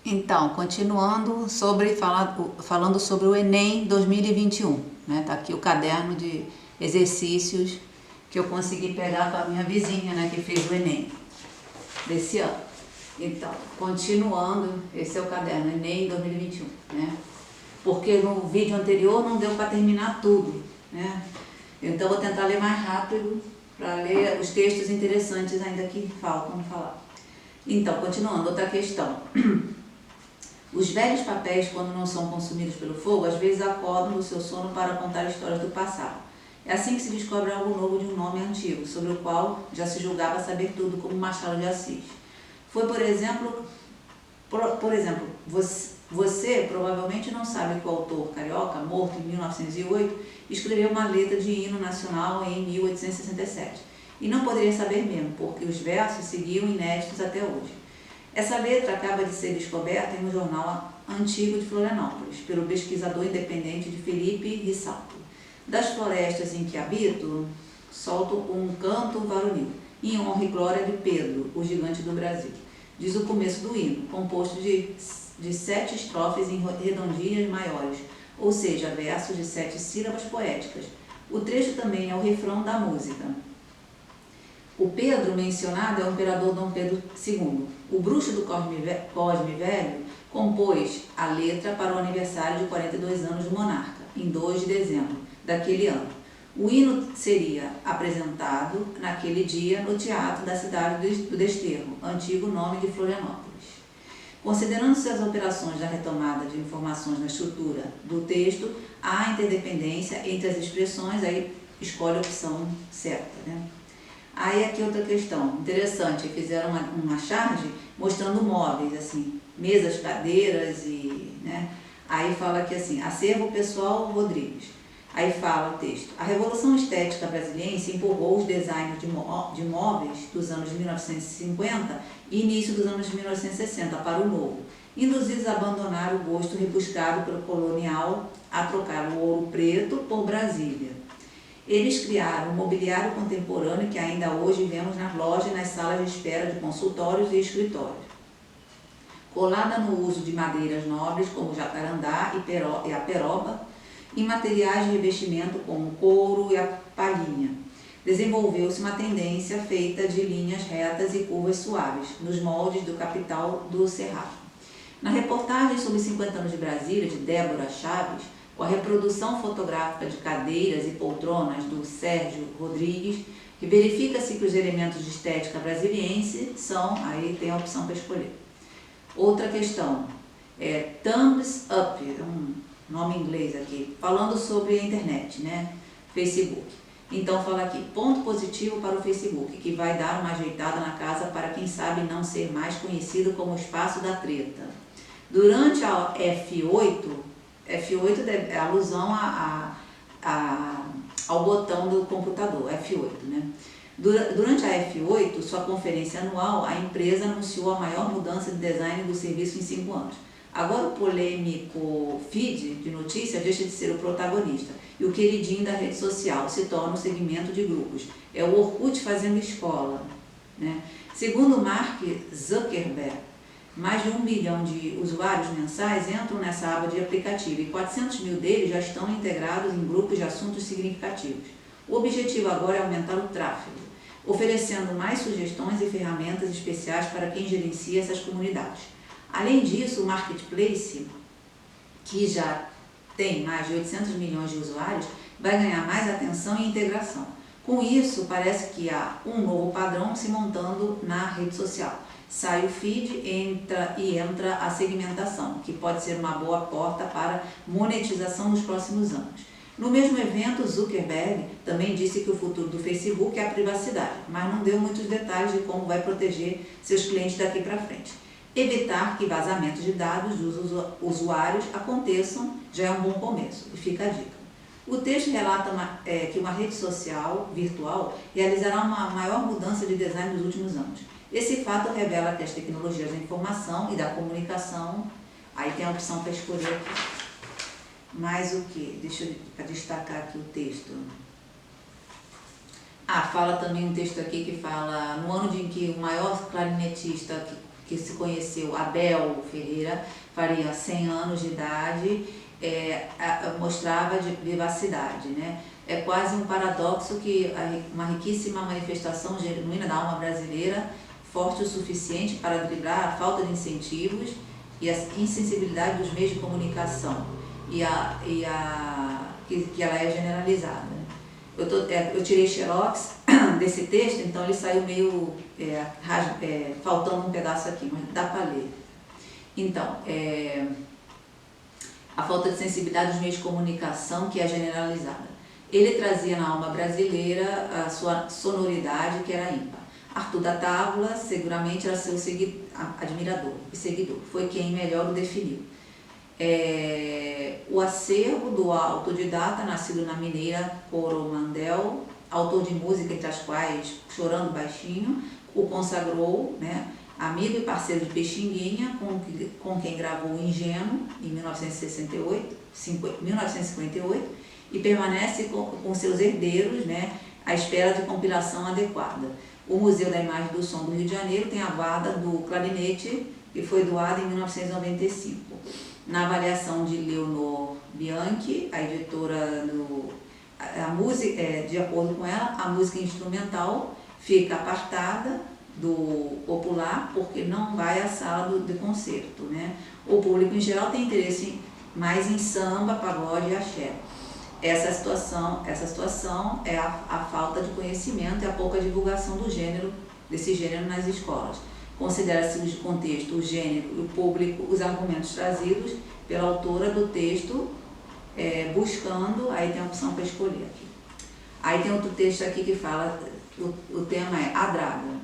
Então, continuando falando sobre o Enem 2021, né? Tá aqui o caderno de exercícios que eu consegui pegar com a minha vizinha, né, que fez o Enem desse ano. Então, continuando, esse é o caderno Enem 2021, né? Porque no vídeo anterior não deu para terminar tudo, né? Então vou tentar ler mais rápido para ler os textos interessantes ainda que faltam falar. Então, continuando, outra questão. Os velhos papéis, quando não são consumidos pelo fogo, às vezes acordam do seu sono para contar histórias do passado. É assim que se descobre algo novo de um nome antigo, sobre o qual já se julgava saber tudo, como Machado de Assis. Foi, por exemplo, você provavelmente não sabe que o autor carioca, morto em 1908, escreveu uma letra de hino nacional em 1867. E não poderia saber mesmo, porque os versos seguiam inéditos até hoje. Essa letra acaba de ser descoberta em um jornal antigo de Florianópolis, pelo pesquisador independente de Felipe Rissalto. Das florestas em que habito, solto um canto varonil, em honra e glória de Pedro, o gigante do Brasil. Diz o começo do hino, composto de 7 estrofes em redondilhas maiores, ou seja, versos de 7 sílabas poéticas. O trecho também é o refrão da música. O Pedro mencionado é o imperador Dom Pedro II. O bruxo do Cosme Velho compôs a letra para o aniversário de 42 anos do monarca, em 2 de dezembro daquele ano. O hino seria apresentado naquele dia no Teatro da Cidade do Desterro, antigo nome de Florianópolis. Considerando-se as operações da retomada de informações na estrutura do texto, há interdependência entre as expressões, aí escolhe a opção certa, né? Aí aqui outra questão interessante, fizeram uma charge mostrando móveis, assim, mesas, cadeiras e, né? Aí fala aqui assim, acervo pessoal Rodrigues. Aí fala o texto, a Revolução Estética Brasiliense empurrou os designs de móveis dos anos 1950 e início dos anos 1960 para o novo, induzidos a abandonar o gosto rebuscado pelo colonial a trocar o ouro preto por Brasília. Eles criaram um mobiliário contemporâneo que ainda hoje vemos nas lojas e nas salas de espera de consultórios e escritórios. Colada no uso de madeiras nobres como jacarandá e a peroba, e materiais de revestimento como o couro e a palhinha. Desenvolveu-se uma tendência feita de linhas retas e curvas suaves, nos moldes do capital do Cerrado. Na reportagem sobre 50 anos de Brasília, de Débora Chaves, com a reprodução fotográfica de cadeiras e poltronas do Sérgio Rodrigues, verifica-se que os elementos de estética brasiliense são, aí tem a opção para escolher. Outra questão é Thumbs Up, um nome em inglês aqui, falando sobre a internet, né? Facebook. Então fala aqui, ponto positivo para o Facebook, que vai dar uma ajeitada na casa para quem sabe não ser mais conhecido como o espaço da treta. Durante a F8 é alusão ao botão do computador, F8, né? Durante a F8, sua conferência anual, a empresa anunciou a maior mudança de design do serviço em 5 anos. Agora o polêmico feed de notícias deixa de ser o protagonista e o queridinho da rede social se torna um segmento de grupos. É o Orkut fazendo escola, né? Segundo Mark Zuckerberg, mais de 1 bilhão de usuários mensais entram nessa aba de aplicativo e 400 mil deles já estão integrados em grupos de assuntos significativos. O objetivo agora é aumentar o tráfego, oferecendo mais sugestões e ferramentas especiais para quem gerencia essas comunidades. Além disso, o Marketplace, que já tem mais de 800 milhões de usuários, vai ganhar mais atenção e integração. Com isso, parece que há um novo padrão se montando na rede social. Sai o feed, entra a segmentação, que pode ser uma boa porta para monetização nos próximos anos. No mesmo evento, Zuckerberg também disse que o futuro do Facebook é a privacidade, mas não deu muitos detalhes de como vai proteger seus clientes daqui para frente. Evitar que vazamentos de dados dos usuários aconteçam já é um bom começo, e fica a dica. O texto relata que uma rede social virtual realizará uma maior mudança de design nos últimos anos. Esse fato revela que as tecnologias da informação e da comunicação, aí tem a opção para escolher aqui. Mais o que? Deixa eu destacar aqui o texto. Fala também um texto aqui que fala, no ano em que o maior clarinetista que se conheceu, Abel Ferreira, faria 100 anos de idade, mostrava de vivacidade, né? É quase um paradoxo que uma riquíssima manifestação genuína da alma brasileira, forte o suficiente para driblar a falta de incentivos e a insensibilidade dos meios de comunicação, que ela é generalizada, né? Eu tirei xerox desse texto, então ele saiu meio faltando um pedaço aqui, mas dá para ler. Então, a falta de sensibilidade dos meios de comunicação, que é generalizada. Ele trazia na alma brasileira a sua sonoridade, que era ímpar. Arthur da Távola seguramente era seu admirador e seguidor, foi quem melhor o definiu. O acervo do autodidata, nascido na mineira Coromandel, autor de música entre as quais Chorando Baixinho, o consagrou, né, amigo e parceiro de Pixinguinha, com quem gravou Ingênuo, em 1958, e permanece com seus herdeiros, né, à espera de compilação adequada. O Museu da Imagem do Som do Rio de Janeiro tem a guarda do clarinete, que foi doado em 1995. Na avaliação de Leonor Bianchi, a editora a música, de acordo com ela, a música instrumental fica apartada do popular porque não vai à sala de concerto, né? O público em geral tem interesse mais em samba, pagode e axé. Essa situação é a falta de conhecimento e a pouca divulgação desse gênero nas escolas. Considera-se o contexto, o gênero e o público, os argumentos trazidos pela autora do texto, buscando, aí tem a opção para escolher aqui. Aí tem outro texto aqui que fala, o tema é a draga.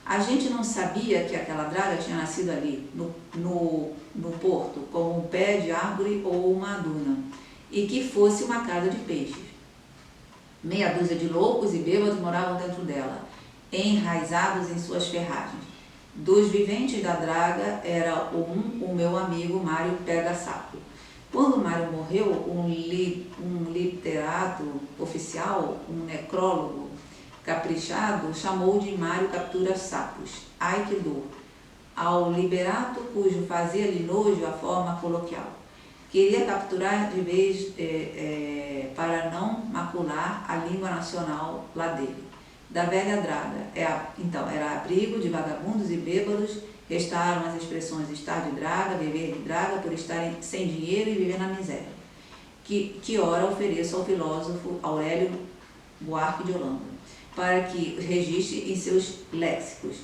A gente não sabia que aquela draga tinha nascido ali, no porto, como um pé de árvore ou uma duna, e que fosse uma casa de peixes. Meia dúzia de loucos e bêbados moravam dentro dela, enraizados em suas ferragens. Dos viventes da draga era o meu amigo Mário Pega Sapo. Quando Mário morreu, um literato oficial, um necrólogo caprichado, chamou de Mário Captura Sapos. Ai que dor! Ao liberato cujo fazia-lhe nojo a forma coloquial. Queria capturar de vez para não macular a língua nacional lá dele. Da velha draga. Então, era abrigo de vagabundos e bêbados, restaram as expressões estar de draga, beber de draga, por estarem sem dinheiro e viver na miséria. Que ora ofereço ao filósofo Aurélio Buarque de Holanda, para que registre em seus léxicos,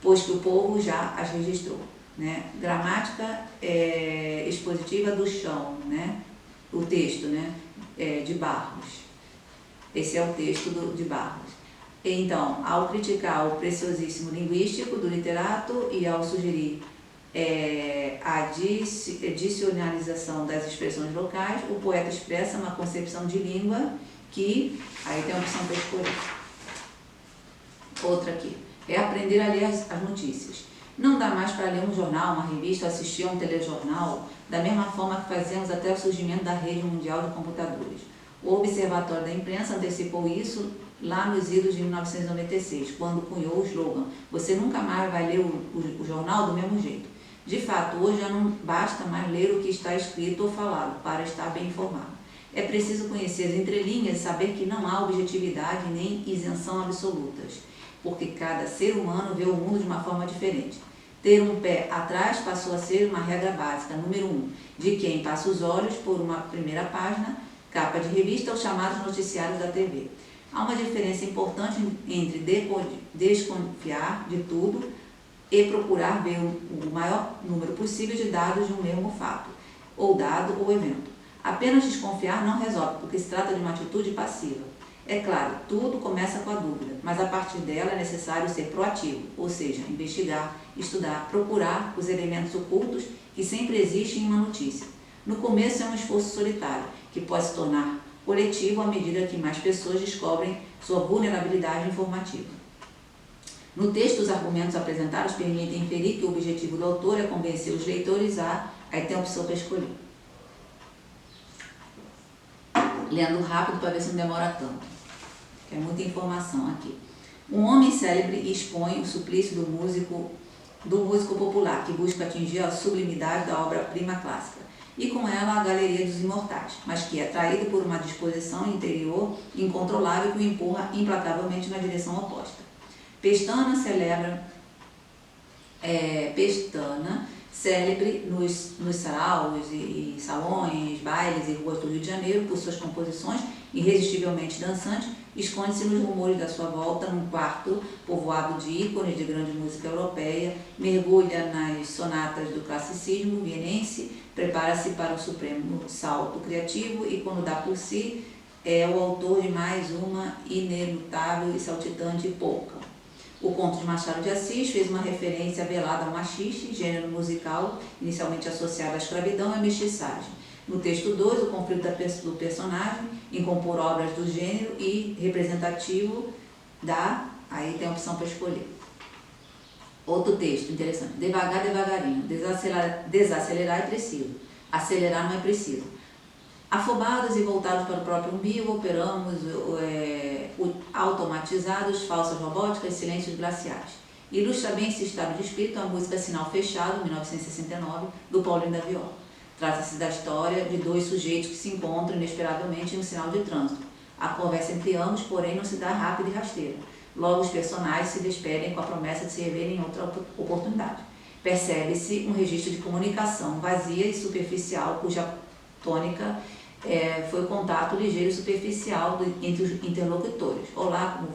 pois que o povo já as registrou, né? Gramática expositiva do chão, né? O texto, né? De Barros. Esse é o texto de Barros. Então, ao criticar o preciosíssimo linguístico do literato e ao sugerir a dicionarização das expressões locais, o poeta expressa uma concepção de língua que, aí tem a opção para escolher. Outra aqui, é aprender a ler as notícias. Não dá mais para ler um jornal, uma revista, assistir a um telejornal, da mesma forma que fazemos até o surgimento da rede mundial de computadores. O Observatório da Imprensa antecipou isso lá nos idos de 1996, quando cunhou o slogan: você nunca mais vai ler o jornal do mesmo jeito. De fato, hoje já não basta mais ler o que está escrito ou falado para estar bem informado. É preciso conhecer as entrelinhas e saber que não há objetividade nem isenção absolutas, porque cada ser humano vê o mundo de uma forma diferente. Ter um pé atrás passou a ser uma regra básica, número 1, de quem passa os olhos por uma primeira página, capa de revista ou chamados noticiários da TV. Há uma diferença importante entre desconfiar de tudo e procurar ver o maior número possível de dados de um mesmo fato, ou dado ou evento. Apenas desconfiar não resolve, porque se trata de uma atitude passiva. É claro, tudo começa com a dúvida, mas a partir dela é necessário ser proativo, ou seja, investigar, estudar, procurar os elementos ocultos que sempre existem em uma notícia. No começo é um esforço solitário, que pode se tornar coletivo à medida que mais pessoas descobrem sua vulnerabilidade informativa. No texto, os argumentos apresentados permitem inferir que o objetivo do autor é convencer os leitores aí tem a opção para escolher. Lendo rápido para ver se não demora tanto, que é muita informação aqui. Um homem célebre expõe o suplício do músico do músico popular, que busca atingir a sublimidade da obra-prima clássica, e com ela a galeria dos imortais, mas que é atraído por uma disposição interior incontrolável que o empurra implacavelmente na direção oposta. Pestana, célebre nos saraus e salões, bailes e ruas do Rio de Janeiro por suas composições irresistivelmente dançantes, esconde-se nos rumores da sua volta num quarto povoado de ícones de grande música europeia, mergulha nas sonatas do classicismo vienense, prepara-se para o supremo salto criativo e, quando dá por si, é o autor de mais uma inelutável e saltitante polca. O conto de Machado de Assis fez uma referência velada ao machixe, gênero musical inicialmente associado à escravidão e à mestiçagem. No texto 2, o conflito do personagem em compor obras do gênero e representativo aí tem a opção para escolher. Outro texto interessante: devagar, devagarinho, desacelerar é preciso, acelerar não é preciso. Afobados e voltados para o próprio umbigo, operamos automatizados, falsas robóticas, silêncios glaciais. Ilustra bem esse estado de espírito a música Sinal Fechado, 1969, do Paulinho da Viola. Trata-se da história de dois sujeitos que se encontram inesperavelmente em um sinal de trânsito. A conversa entre ambos, porém, não se dá rápida e rasteira. Logo, os personagens se despedem com a promessa de se reverem em outra oportunidade. Percebe-se um registro de comunicação vazia e superficial, cuja tônica foi o contato ligeiro e superficial entre os interlocutores. Olá, como